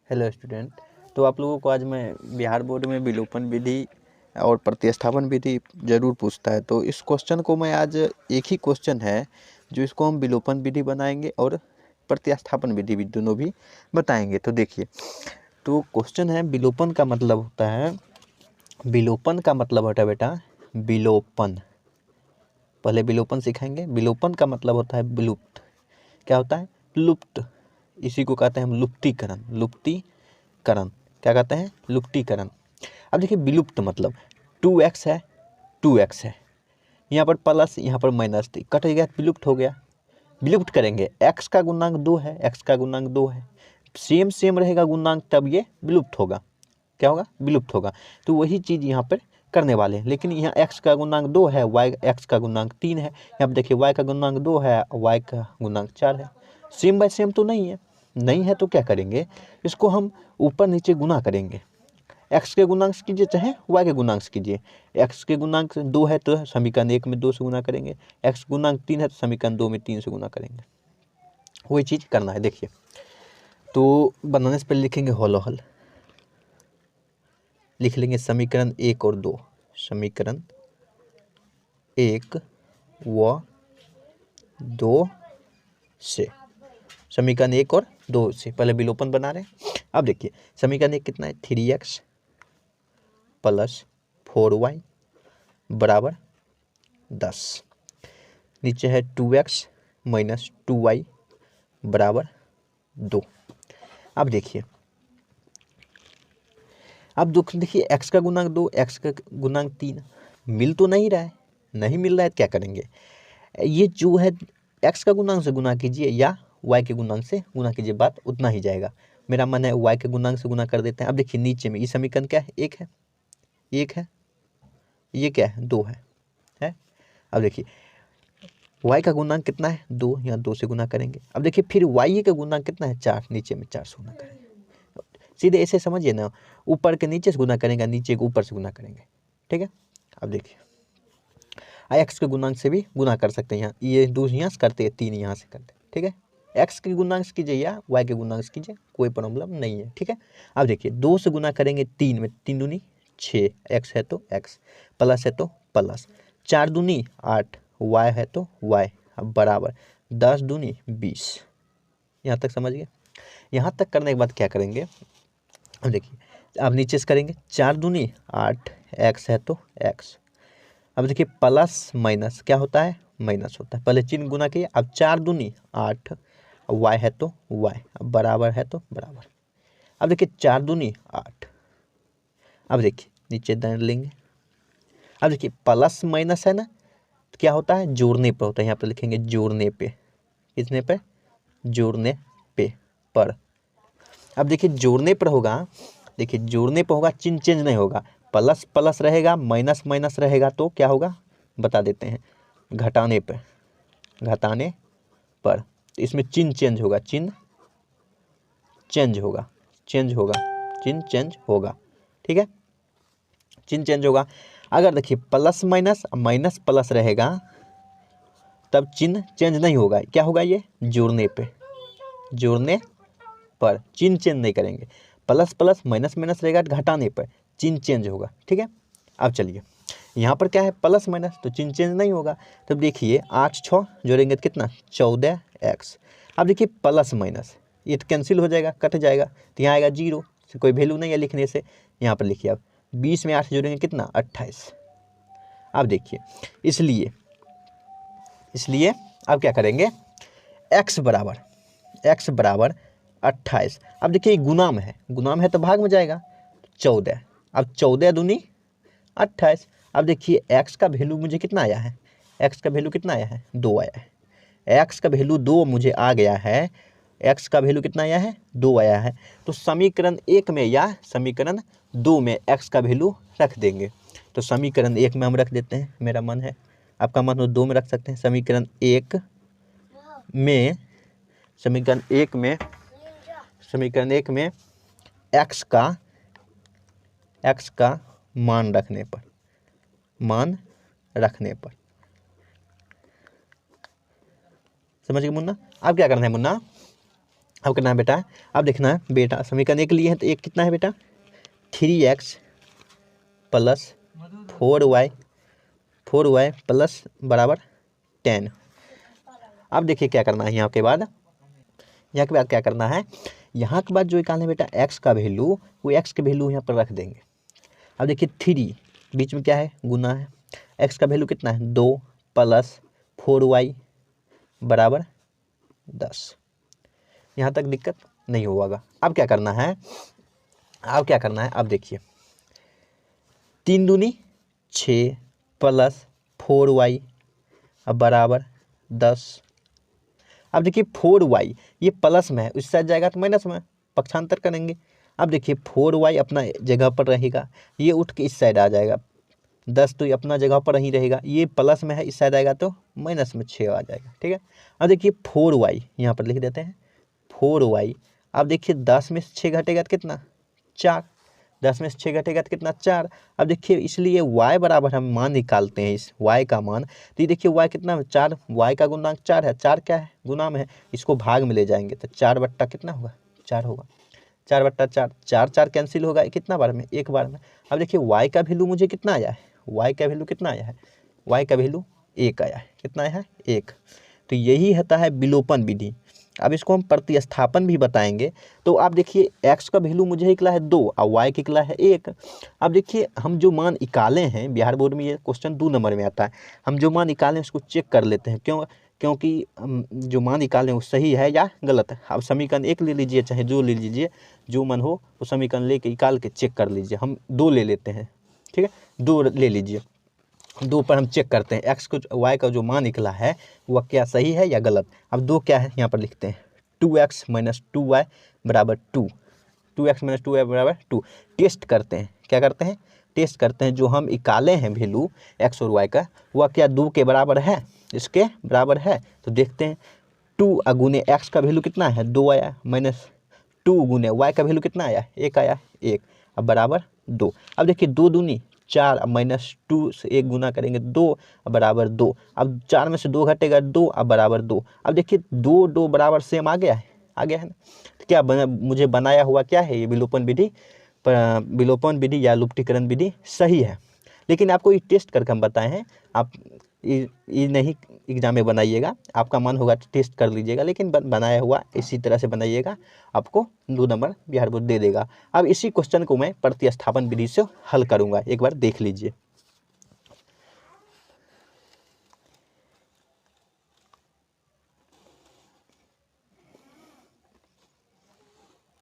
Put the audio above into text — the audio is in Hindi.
Hello student. तो आप लोगों को आज मैं बिहार बोर्ड में विलोपन विधि और प्रतिस्थापन विधि जरूर पूछता है, तो इस क्वेश्चन को मैं आज एक ही क्वेश्चन है जो इसको हम विलोपन विधि बनाएंगे और प्रतिस्थापन विधि भी दोनों भी बताएंगे। तो देखिए, तो क्वेश्चन है विलोपन का मतलब होता है, विलोपन का मतलब होता है बेटा विलोपन। पहले विलोपन सिखाएंगे। विलोपन का मतलब होता है विलुप्त। क्या होता है? लुप्त। इसी को कहते हैं हम लुप्तीकरण। लुप्तीकरण क्या कहते हैं? लुप्तीकरण। अब देखिए, विलुप्त मतलब 2x है, 2x है, यहाँ पर प्लस यहाँ पर माइनस थी, कट गया, विलुप्त हो गया। विलुप्त करेंगे, x का गुणांक 2 है, x का गुणांक 2 है, सेम सेम रहेगा गुणांक, तब ये विलुप्त होगा। क्या होगा? विलुप्त होगा। तो वही चीज़ यहाँ पर करने वाले हैं, लेकिन यहाँ x का गुणांक 2 है, y x का गुणांक 3 है। यहाँ पर देखिए y का गुणांक 2 है, y का गुणांक 4 है। सेम बाय सेम तो नहीं है। नहीं है तो क्या करेंगे, इसको हम ऊपर नीचे गुना करेंगे। x के गुणांक कीजिए चाहे y के गुणांक कीजिए। x के गुणांक 2 है तो समीकरण 1 में 2 से गुना करेंगे, x गुणांक 3 है तो समीकरण 2 में 3 से गुना करेंगे। वही चीज़ करना है। देखिए, तो बनाने से पहले लिखेंगे होलो हल। लिख लेंगे समीकरण 1 और 2। समीकरण 1 व 2 से, समीकरण 1 और 2 से पहले विलोपन बना रहे हैं। अब देखिए, समीकरण 1 कितना है? 3x प्लस 4y बराबर 10। नीचे है 2x माइनस 2y बराबर 2। अब देखिए, अब देखिए x का गुणांक 2, x का गुणांक 3 मिल तो नहीं रहा है। नहीं मिल रहा है तो क्या करेंगे, ये जो है x का गुणांक से गुना कीजिए या y के गुणांक से गुना कीजिए, बात उतना ही जाएगा। मेरा मन है y के गुणांक से गुना कर देते हैं। अब देखिए, नीचे में ये समीकरण क्या है? 1 है, 1 है, ये क्या है? 2 है। अब देखिए, y का गुणांक कितना है? 2, यहाँ 2 से गुना करेंगे। अब देखिए, फिर y का गुणांक कितना है? 4, नीचे में 4 से गुना करेंगे। सीधे ऐसे समझिए ना, ऊपर के नीचे से गुना करेंगे, नीचे के ऊपर से गुना करेंगे। ठीक है। अब देखिए, x के गुणांक से भी गुना कर सकते हैं। यहाँ ये 2 यहाँ से करते हैं, 3 यहाँ से करते हैं। ठीक है। x के गुणांक कीजिए या y के गुणांक कीजिए, कोई प्रॉब्लम नहीं है। ठीक है। अब देखिए, 2 से गुना करेंगे 3 में, 3 दूनी 6, x है तो x, प्लस है तो प्लस, 4 दूनी 8, y है तो y, अब बराबर 10 दूनी 20। यहाँ तक समझ गए? यहाँ तक करने के बाद क्या करेंगे, अब देखिए, अब नीचे से करेंगे, 4 दूनी 8, x है तो x। अब देखिए, प्लस माइनस क्या होता है? माइनस होता है। पहले चिन्ह गुना किए, अब 4 दूनी 8, y है तो y, अब बराबर है तो बराबर। अब देखिए, 4 दूनी 8। अब देखिए, नीचे डाल लेंगे। अब देखिए, प्लस माइनस है ना, तो क्या होता है? जोड़ने पर होता है। यहाँ पे लिखेंगे जोड़ने पे। किसने पे? जोड़ने पे, पर। अब देखिए, जोड़ने पर होगा, देखिए जोड़ने पर होगा, चिन्ह चेंज नहीं होगा। प्लस प्लस रहेगा, माइनस माइनस रहेगा तो क्या होगा बता देते हैं, घटाने पे, घटाने पर। तो इसमें चिन्ह चेंज होगा, चिन्ह चेंज होगा, चेंज होगा, चिन्ह चेंज होगा। ठीक है, चिन्ह चेंज होगा। अगर देखिए प्लस माइनस माइनस प्लस रहेगा तब चिन्ह चेंज नहीं होगा। क्या होगा? ये जोड़ने पे, जोड़ने पर चिन्ह चेंज नहीं करेंगे। प्लस प्लस माइनस माइनस रहेगा तो घटाने पर चिन्ह चेंज होगा। ठीक है। अब चलिए, यहाँ पर क्या है? प्लस माइनस, तो चिन्ह चेंज नहीं होगा। तब देखिए, 8 6 जोड़ेंगे तो कितना? 14x। अब देखिए, प्लस माइनस ये तो कैंसिल हो जाएगा, कट जाएगा, तो यहाँ आएगा 0, कोई वैल्यू नहीं है लिखने से। यहाँ पर लिखिए, अब 20 में 8 जोड़ेंगे कितना? 28। अब देखिए, इसलिए इसलिए अब क्या करेंगे, x बराबर 28। अब देखिए, ये गुणाम है, गुणाम है तो भाग में जाएगा, 14। अब 14 दूनी 28। अब देखिए, x का वैल्यू मुझे कितना आया है? x का वैल्यू कितना आया है? 2 आया है। x का वैल्यू 2 मुझे आ गया है। x का वैल्यू कितना आया है? 2 आया है। तो समीकरण 1 में या समीकरण 2 में x का वैल्यू रख देंगे। तो समीकरण 1 में हम रख देते हैं, मेरा मन है, आपका मन हो 2 में रख सकते हैं। समीकरण 1 में, समीकरण 1 में, समीकरण 1 में x का मान रखने पर, मान रखने पर, समझ गए मुन्ना? अब क्या करना है मुन्ना, अब करना है बेटा, अब देखना है बेटा, समीकरण एक लिए हैं तो एक कितना है बेटा 3x प्लस 4y प्लस बराबर 10। अब देखिए क्या करना है यहाँ के बाद क्या करना है, यहाँ के बाद जो निकालना है बेटा x का वैल्यू, वो x के वैल्यू यहाँ पर रख देंगे। अब देखिए 3 बीच में क्या है गुना है, x का वैल्यू कितना है 2 प्लस 4y बराबर 10। यहाँ तक दिक्कत नहीं होगा। अब क्या करना है, अब देखिए 3 दूनी 6 प्लस 4y बराबर 10। अब देखिए 4y ये प्लस में है, उस साइड जाएगा तो माइनस में, पक्षांतर करेंगे। अब देखिए 4y अपना जगह पर रहेगा, ये उठ के इस साइड आ जाएगा, 10 तो ये अपना जगह पर ही रहेगा, ये प्लस में है, इस साइड आएगा तो माइनस में 6 आ जाएगा। ठीक है, अब देखिए 4y यहाँ पर लिख देते हैं 4y। अब देखिए 10 में से 6 घटेगा तो कितना 4, 10 में से 6 घटेगा तो कितना 4। अब देखिए इसलिए y बराबर हम मान निकालते हैं इस y का मान, तो ये देखिए y कितना है 4, y का गुणांक 4 है, 4 क्या है गुना में है, इसको भाग में ले जाएंगे तो 4 बट्टा कितना होगा 4 होगा, 4 बट्टा 4, 4 4 कैंसिल होगा कितना बार में एक बार में। अब देखिए y का वैल्यू मुझे कितना आया है, y का वैल्यू कितना आया है, y का वैल्यू 1 आया है, कितना आया है 1। तो यही होता है विलोपन विधि। अब इसको हम प्रतिस्थापन भी बताएंगे। तो आप देखिए x का वैल्यू मुझे निकला है 2 और y का निकला है 1। अब देखिए हम जो मान निकाले हैं, बिहार बोर्ड में ये क्वेश्चन 2 नंबर में आता है, हम जो मान निकालें उसको चेक कर लेते हैं, क्योंकि जो मान निकालें वो सही है या गलत है। अब समीकरण 1 ले लीजिए, चाहे जो ले लीजिए, जो मन हो वो समीकरण लेके निकाल के चेक कर लीजिए। हम 2 ले लेते हैं, ठीक है 2 ले लीजिए, 2 पर हम चेक करते हैं x को y का जो मान निकला है वह क्या सही है या गलत। अब 2 क्या है यहाँ पर लिखते हैं 2x माइनस 2y बराबर 2, 2x माइनस 2y बराबर 2। टेस्ट करते हैं, क्या करते हैं टेस्ट करते हैं, जो हम निकाले हैं वैल्यू x और y का वह क्या 2 के बराबर है, इसके बराबर है। तो देखते हैं 2 गुने x का वैल्यू कितना है 2 आया, माइनस 2 गुने y का वैल्यू कितना आया 1 आया 1, अब बराबर 2। अब देखिए 2 दूनी 4, अब माइनस 2 से 1 गुना करेंगे 2 बराबर 2। अब 4 में से 2 घटेगा 2 अब बराबर 2। अब देखिए 2 2 बराबर सेम आ गया है ना। तो क्या मुझे बनाया हुआ क्या है ये विलोपन विधि या लुप्तीकरण विधि सही है। लेकिन आपको ये टेस्ट करके हम बताए हैं, आप ये नहीं एग्जाम में बनाइएगा, आपका मन होगा तो टेस्ट कर लीजिएगा, लेकिन बनाया हुआ इसी तरह से बनाइएगा, आपको 2 नंबर बिहार बोर्ड दे देगा। अब इसी क्वेश्चन को मैं प्रतिस्थापन विधि से हल करूंगा, एक बार देख लीजिए।